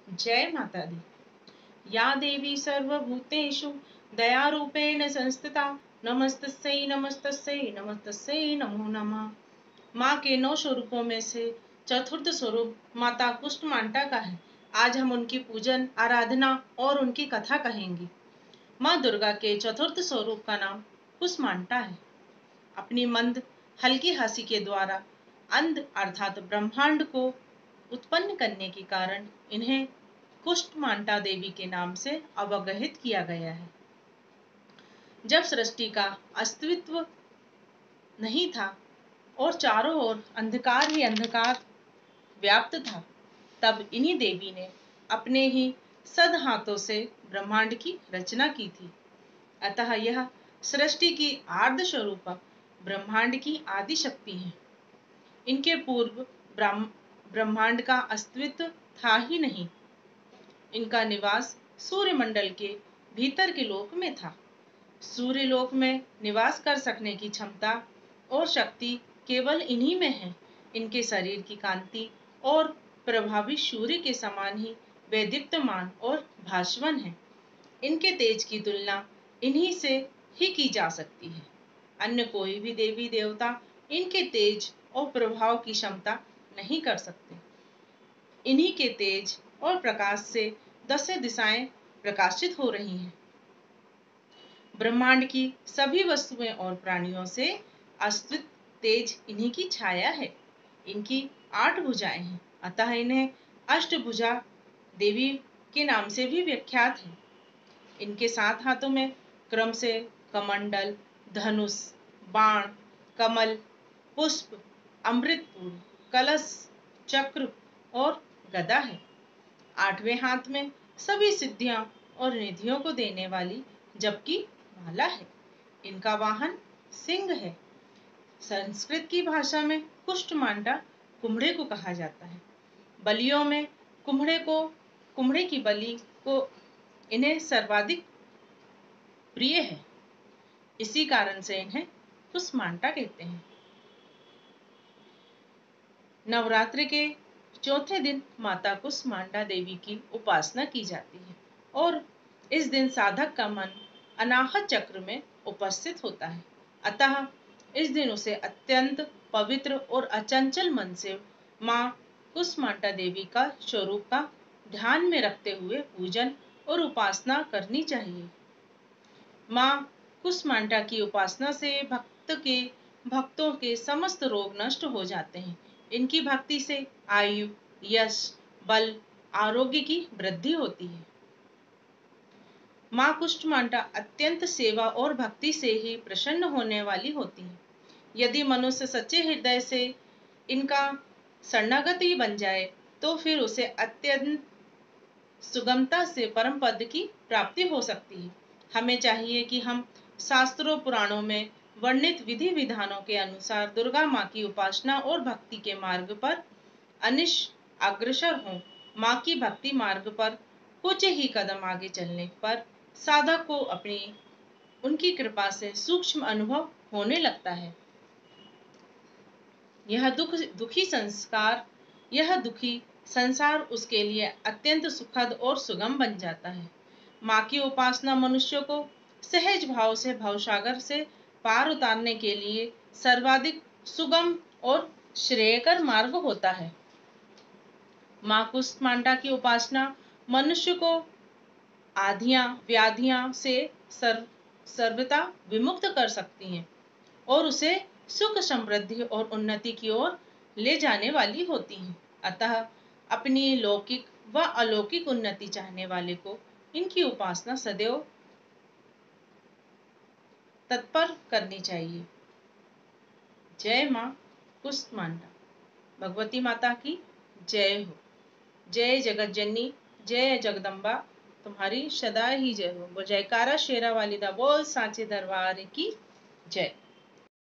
जय माता दी। या देवी सर्वभूतेषु दयारूपेण संस्थिता नमस्तस्यै नमस्तस्यै नमस्तस्यै नमो नमः। माँ के 9 स्वरूपों में से चतुर्थ स्वरूप माता कुष्मांडा का है। आज हम उनकी पूजन आराधना और उनकी कथा कहेंगे। माँ दुर्गा के चतुर्थ स्वरूप का नाम कुष्मांडा है। अपनी मंद हल्की हंसी के द्वारा अंध अर्थात ब्रह्मांड को उत्पन्न करने के कारण इन्हें कुष्मांडा देवी के नाम से अवगहित किया गया है। जब सृष्टि का अस्तित्व नहीं था और चारों ओर अंधकार ही अंधकार व्याप्त था, तब इन्हीं देवी ने अपने ही सद हाथों से ब्रह्मांड की रचना की थी। अतः यह सृष्टि की आद्य स्वरूप ब्रह्मांड की आदि शक्ति है। इनके पूर्व ब्रह्मांड का अस्तित्व था ही नहीं। इनका निवास सूर्यमंडल के भीतर के लोक में था। सूर्य लोक में निवास कर सकने की क्षमता और शक्ति केवल इन्हीं में है। इनके शरीर की कांति और प्रभावी सूर्य के समान ही वैदीप्यमान और भास्वन है। इनके तेज की तुलना इन्हीं से ही की जा सकती है। अन्य कोई भी देवी देवता इनके तेज और प्रभाव की क्षमता नहीं कर सकते। इन्हीं के तेज और प्रकाश से 10 दिशाएं प्रकाशित हो रही हैं। ब्रह्मांड की सभी वस्तुएं और प्राणियों से अस्तित्व तेज इन्हीं की छाया है। इनकी 8 भुजाएं हैं, अतः इन्हें अष्टभुजा देवी के नाम से भी विख्यात है। इनके 7 हाथों में क्रम से कमंडल, धनुष, बाण, कमल, पुष्प, अमृतपुर, कलश, चक्र और गदा है। 8वें हाथ में सभी सिद्धियां और निधियों को देने वाली जबकि माला है। इनका वाहन सिंह है। संस्कृत की भाषा में कुष्मांडा कुम्हड़े को कहा जाता है। बलियों में कुम्हड़े की बलि को इन्हें सर्वाधिक प्रिय है। इसी कारण से इन्हें कुष्मांडा कहते हैं। नवरात्रि के चौथे दिन माता कुष्मांडा देवी की उपासना की जाती है और इस दिन साधक का मन अनाहत चक्र में उपस्थित होता है। अतः इस दिन उसे अत्यंत पवित्र और अचंचल मन से माँ कुष्मांडा देवी का स्वरूप का ध्यान में रखते हुए पूजन और उपासना करनी चाहिए। माँ कुष्मांडा की उपासना से भक्तों के समस्त रोग नष्ट हो जाते हैं। इनकी भक्ति से आयु, यश, बल, आरोग्य की वृद्धि होती है। माँ कुष्मांडा अत्यंत सेवा और भक्ति से ही प्रसन्न होने वाली होती है। यदि मनुष्य सच्चे हृदय से इनका शरणागत ही बन जाए तो फिर उसे अत्यंत सुगमता से परम पद की प्राप्ति हो सकती है। हमें चाहिए कि हम शास्त्रों पुराणों में वर्णित विधि विधानों के अनुसार दुर्गा माँ की उपासना और भक्ति के मार्ग पर अनिश अग्रसर हों। माँ की भक्ति मार्ग पर कुछ ही कदम आगे चलने पर साधक को अपनी उनकी कृपा से सूक्ष्म अनुभव होने लगता है। यह दुखी संसार उसके लिए अत्यंत सुखद और सुगम बन जाता है। माँ की उपासना मनुष्य को सहज भाव से भवसागर से पार उतारने के लिए सर्वाधिक सुगम और श्रेयकर मार्ग होता है। माँ कुष्मांडा की उपासना मनुष्य को आधियां व्याधियां से सर्वथा विमुक्त कर सकती हैं और उसे सुख, समृद्धि और उन्नति की ओर ले जाने वाली होती हैं। अतः अपनी लौकिक व अलौकिक उन्नति चाहने वाले को इनकी उपासना सदैव तत्पर करनी चाहिए। जय माँ कुष्मांडा। भगवती माता की जय हो। जय जगत जननी, जय जगदम्बा, तुम्हारी सदा ही जय हो। जयकारा शेरा वाली दा बोल, सांचे दरबार की जय।